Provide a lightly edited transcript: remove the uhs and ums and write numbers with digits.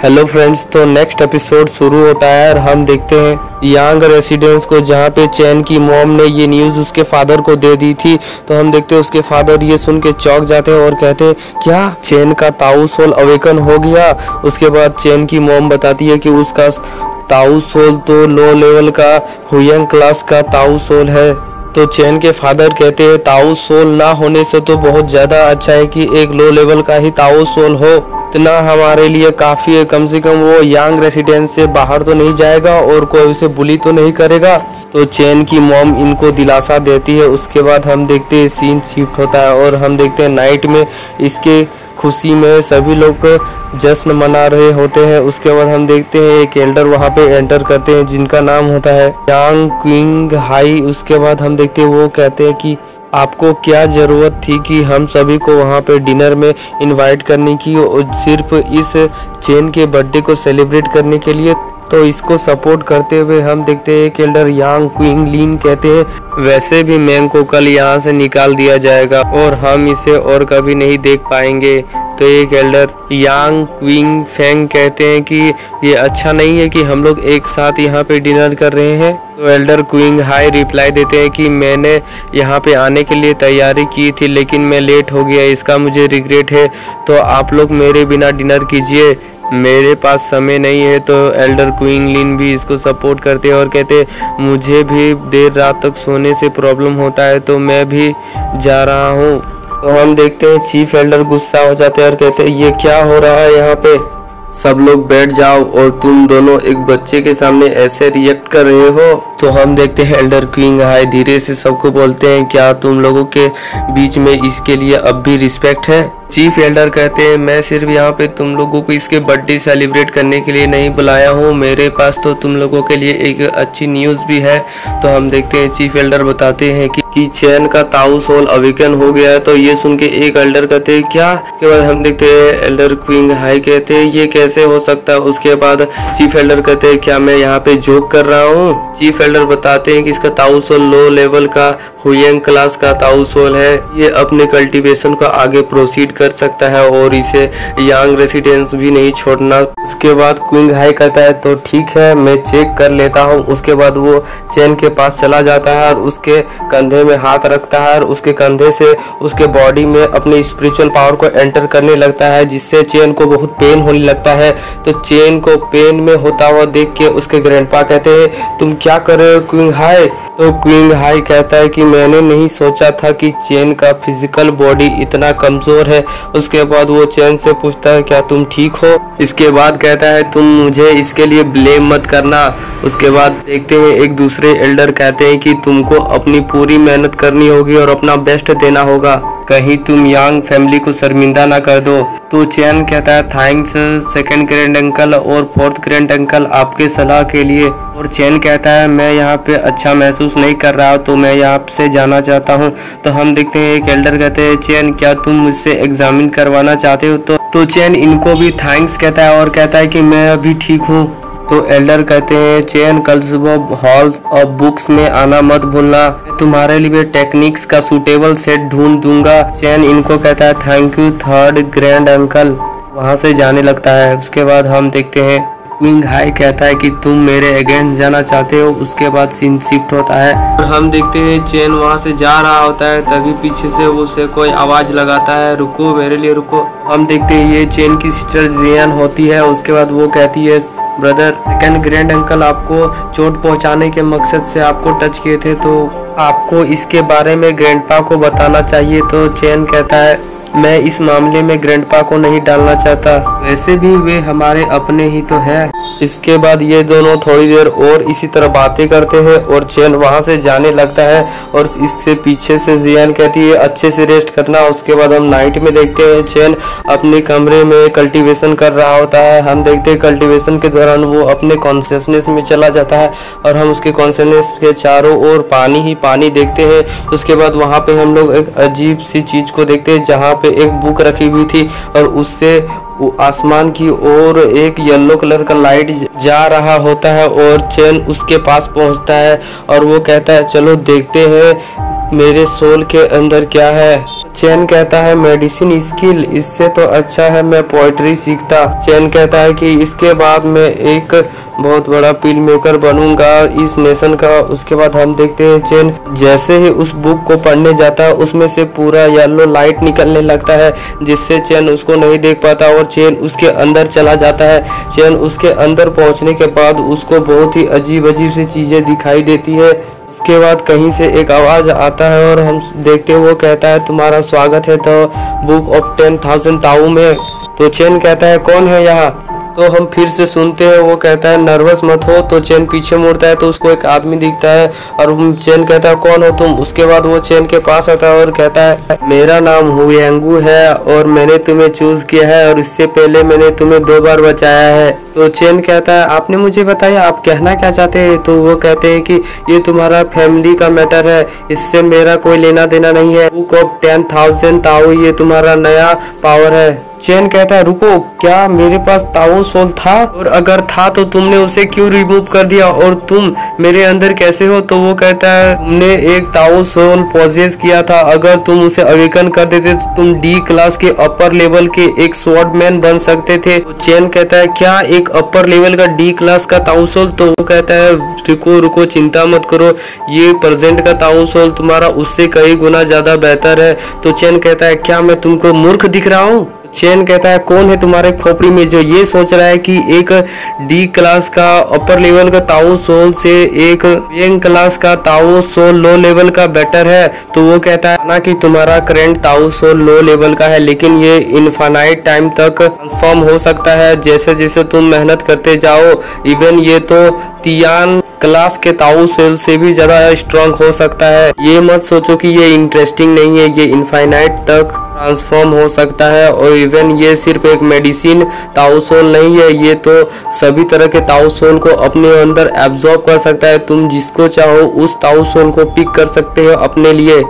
Hello friends, तो next episode शुरू होता है और हम देखते हैं यांग रेसिडेंस को, जहाँ पे चैन की मॉम ने ये न्यूज़ उसके फादर को दे दी थी। तो हम देखते हैं उसके फादर ये सुन के चौंक जाते हैं और कहते हैं क्या चैन का ताऊ सोल अवेकन हो गया। उसके बाद चैन की मॉम बताती है कि उसका ताऊ सोल तो लो लेवल का हुयंग क्लास का ताऊ सोल है। तो चैन के फादर कहते हैं ताऊ सोल ना होने से तो बहुत ज़्यादा अच्छा है कि एक लो लेवल का ही ताऊ सोल हो, इतना हमारे लिए काफ़ी है। कम से कम वो यांग रेसिडेंस से बाहर तो नहीं जाएगा और कोई उसे बुली तो नहीं करेगा। तो चैन की मॉम इनको दिलासा देती है। उसके बाद हम देखते हैं सीन शिफ्ट होता है और हम देखते हैं नाइट में इसके खुशी में सभी लोग जश्न मना रहे होते हैं। उसके बाद हम देखते हैं एक एल्डर वहाँ पे एंटर करते हैं जिनका नाम होता है यांग क्विंग हाई। उसके बाद हम देखते हैं वो कहते हैं कि आपको क्या ज़रूरत थी कि हम सभी को वहाँ पे डिनर में इनवाइट करने की, और सिर्फ इस चैन के बर्थडे को सेलिब्रेट करने के लिए। तो इसको सपोर्ट करते हुए हम देखते हैं एक एल्डर यांग क्विंग लीन कहते हैं वैसे भी मैंग को कल यहाँ से निकाल दिया जाएगा और हम इसे और कभी नहीं देख पाएंगे। तो एक एल्डर यांग क्विंग फेंग कहते हैं कि ये अच्छा नहीं है कि हम लोग एक साथ यहाँ पे डिनर कर रहे हैं। तो एल्डर क्विंग हाई रिप्लाई देते हैं कि मैंने यहाँ पे आने के लिए तैयारी की थी लेकिन मैं लेट हो गया, इसका मुझे रिग्रेट है। तो आप लोग मेरे बिना डिनर कीजिए, मेरे पास समय नहीं है। तो एल्डर क्विंग लिन भी इसको सपोर्ट करते हैं और कहते हैं मुझे भी देर रात तक सोने से प्रॉब्लम होता है तो मैं भी जा रहा हूँ। तो हम देखते हैं चीफ एल्डर गुस्सा हो जाते हैं और कहते हैं ये क्या हो रहा है यहाँ पे, सब लोग बैठ जाओ और तुम दोनों एक बच्चे के सामने ऐसे रिएक्ट कर रहे हो। तो हम देखते हैं एल्डर क्विंग हाई धीरे से सबको बोलते हैं क्या तुम लोगों के बीच में इसके लिए अब भी रिस्पेक्ट है। चीफ एल्डर कहते हैं मैं सिर्फ यहाँ पे तुम लोगों को इसके बर्थडे सेलिब्रेट करने के लिए नहीं बुलाया हूँ, मेरे पास तो तुम लोगों के लिए एक अच्छी न्यूज़ भी है। तो हम देखते हैं चीफ एल्डर बताते हैं कि चैन का ताऊ सोल अवेकन हो गया है। तो ये सुन के एक एल्डर कहते हैं क्या। उसके बाद हम देखते हैं एल्डर क्विंग हाई कहते हैं ये कैसे हो सकता है। उसके बाद चीफ एल्डर कहते हैं क्या मैं यहाँ पे जोक कर रहा हूँ। चीफ एल्डर बताते हैं कि इसका ताऊ सोल लो लेवल का हुयंग क्लास का ताऊ सोल है, ये अपने कल्टीवेशन को आगे प्रोसीड कर सकता है और इसे यांग रेसिडेंस भी नहीं छोड़ना। उसके बाद क्विंग हाई कहता है तो ठीक है मैं चेक कर लेता हूँ। उसके बाद वो चैन के पास चला जाता है और उसके कंधे में हाथ रखता है और उसके कंधे से उसके बॉडी में अपने स्पिरिचुअल पावर को एंटर करने लगता है, जिससे चैन को बहुत पेन होने लगता है। तो चैन को पेन में होता हुआ देख के उसके ग्रैंडपा कहते हैं तुम क्या कर रहे हो क्विंग हाई। तो क्विंग हाई कहता है कि मैंने नहीं सोचा था कि चैन का फिजिकल बॉडी इतना कमजोर है। उसके बाद वो चैन से पूछता है क्या तुम ठीक हो। इसके बाद कहता है तुम मुझे इसके लिए ब्लेम मत करना। उसके बाद देखते हैं एक दूसरे एल्डर कहते हैं कि तुमको अपनी पूरी मेहनत करनी होगी और अपना बेस्ट देना होगा, कहीं तुम यांग फैमिली को शर्मिंदा ना कर दो। तो चैन कहता है थैंक्स सेकंड ग्रैंड अंकल और फोर्थ ग्रैंड अंकल आपके सलाह के लिए। और चैन कहता है मैं यहाँ पे अच्छा महसूस नहीं कर रहा तो मैं यहाँ से जाना चाहता हूँ। तो हम देखते हैं एक एल्डर कहते हैं चैन क्या तुम मुझसे एग्जामिन करवाना चाहते हो। तो चैन इनको भी थैंक्स कहता है और कहता है कि मैं अभी ठीक हूँ। तो एल्डर कहते हैं चैन कल सुबह हॉल ऑफ बुक्स में आना मत भूलना, तुम्हारे लिए टेक्निक्स का सूटेबल सेट ढूंढ दूंगा। चैन इनको कहता है thank you third grand uncle, वहां से जाने लगता है। उसके बाद हम देखते हैं क्विंग हाई कहता है कि तुम मेरे अगेंस्ट जाना चाहते हो। उसके बाद सीन शिफ्ट होता है और हम देखते हैं चैन वहां से जा रहा होता है, तभी पीछे से उसे कोई आवाज लगाता है रुको मेरे लिए रुको। हम देखते हैं ये चैन की सिस्टर जियान होती है। उसके बाद वो कहती है ब्रदर सेकंड ग्रैंड अंकल आपको चोट पहुंचाने के मकसद से आपको टच किए थे, तो आपको इसके बारे में ग्रैंडपा को बताना चाहिए। तो चैन कहता है मैं इस मामले में ग्रैंडपा को नहीं डालना चाहता, वैसे भी वे हमारे अपने ही तो है। इसके बाद ये दोनों थोड़ी देर और इसी तरह बातें करते हैं और चैन वहां से जाने लगता है और इससे पीछे से जियान कहती है अच्छे से रेस्ट करना। उसके बाद हम नाइट में देखते हैं चैन अपने कमरे में कल्टीवेशन कर रहा होता है। हम देखते हैं कल्टीवेशन के दौरान वो अपने कॉन्शियसनेस में चला जाता है और हम उसके कॉन्शियसनेस के चारों ओर पानी ही पानी देखते हैं। उसके बाद वहाँ पे हम लोग एक अजीब सी चीज को देखते हैं जहाँ पे एक बुक रखी हुई थी और उससे आसमान की ओर एक येलो कलर का लाइट जा रहा होता है और चैन उसके पास पहुंचता है और वो कहता है चलो देखते हैं मेरे सोल के अंदर क्या है। चैन कहता है मेडिसिन स्किल, इससे तो अच्छा है मैं पोएट्री सीखता। चैन कहता है कि इसके बाद मैं एक बहुत बड़ा फिल्म मेकर बनूंगा इस नेशन का। उसके बाद हम देखते हैं चैन जैसे ही उस बुक को पढ़ने जाता है उसमें से पूरा येलो लाइट निकलने लगता है, जिससे चैन उसको नहीं देख पाता और चैन उसके अंदर चला जाता है। चैन उसके अंदर पहुंचने के बाद उसको बहुत ही अजीब अजीब सी चीजें दिखाई देती है। उसके बाद कहीं से एक आवाज आता है और हम देखते हैं वो कहता है तुम्हारा स्वागत है द बुक ऑफ 10,000 ताऊ में। तो चैन कहता है कौन है यहाँ। तो हम फिर से सुनते हैं वो कहता है नर्वस मत हो। तो चैन पीछे मुड़ता है तो उसको एक आदमी दिखता है और चैन कहता है कौन हो तुम। उसके बाद वो चैन के पास आता है और कहता है मेरा नाम हुएंगू है और मैंने तुम्हें चूज किया है और इससे पहले मैंने तुम्हें 2 बार बचाया है। तो चैन कहता है आपने मुझे बताया आप कहना क्या चाहते हैं। तो वो कहते हैं कि ये तुम्हारा फैमिली का मैटर है, इससे मेरा कोई लेना देना नहीं है। बुक ऑफ 10,000 ताऊ ये तुम्हारा नया पावर है। चैन कहता है रुको, क्या मेरे पास ताऊ सोल था, और अगर था तो तुमने उसे क्यों रिमूव कर दिया और तुम मेरे अंदर कैसे हो। तो वो कहता है तुमने एक ताऊ सोल पॉजेस किया था, अगर तुम उसे अवेकन कर देते तो तुम डी क्लास के अपर लेवल के एक स्वॉर्डमैन बन सकते थे। तो चैन कहता है क्या एक अपर लेवल का डी क्लास का ताऊ सोल। तो वो कहता है रुको रुको चिंता मत करो, ये प्रेजेंट का ताऊ सोल तुम्हारा उससे कई गुना ज्यादा बेहतर है। तो चैन कहता है क्या मैं तुमको मूर्ख दिख रहा हूँ। चैन कहता है कौन है तुम्हारे खोपड़ी में जो ये सोच रहा है कि एक डी क्लास का अपर लेवल का ताऊ सोल से एक यंग क्लास का ताऊ सोल लो लेवल का बेटर है। तो वो कहता है ना कि तुम्हारा करंट ताऊ सोल लो लेवल का है, लेकिन ये इनफाइनाइट टाइम तक ट्रांसफॉर्म हो सकता है जैसे जैसे तुम मेहनत करते जाओ। इवन ये तो तियान क्लास के ताऊ सेल से भी ज्यादा स्ट्रांग हो सकता है। ये मत सोचो कि ये इंटरेस्टिंग नहीं है, ये इनफाइनाइट तक ट्रांसफॉर्म हो सकता है। और इवन ये सिर्फ एक मेडिसिन ताऊ सोल नहीं है, ये तो सभी तरह के ताऊ सोल को अपने अंदर एब्जॉर्ब कर सकता है। तुम जिसको चाहो उस ताऊ सोल को पिक कर सकते हो अपने लिए।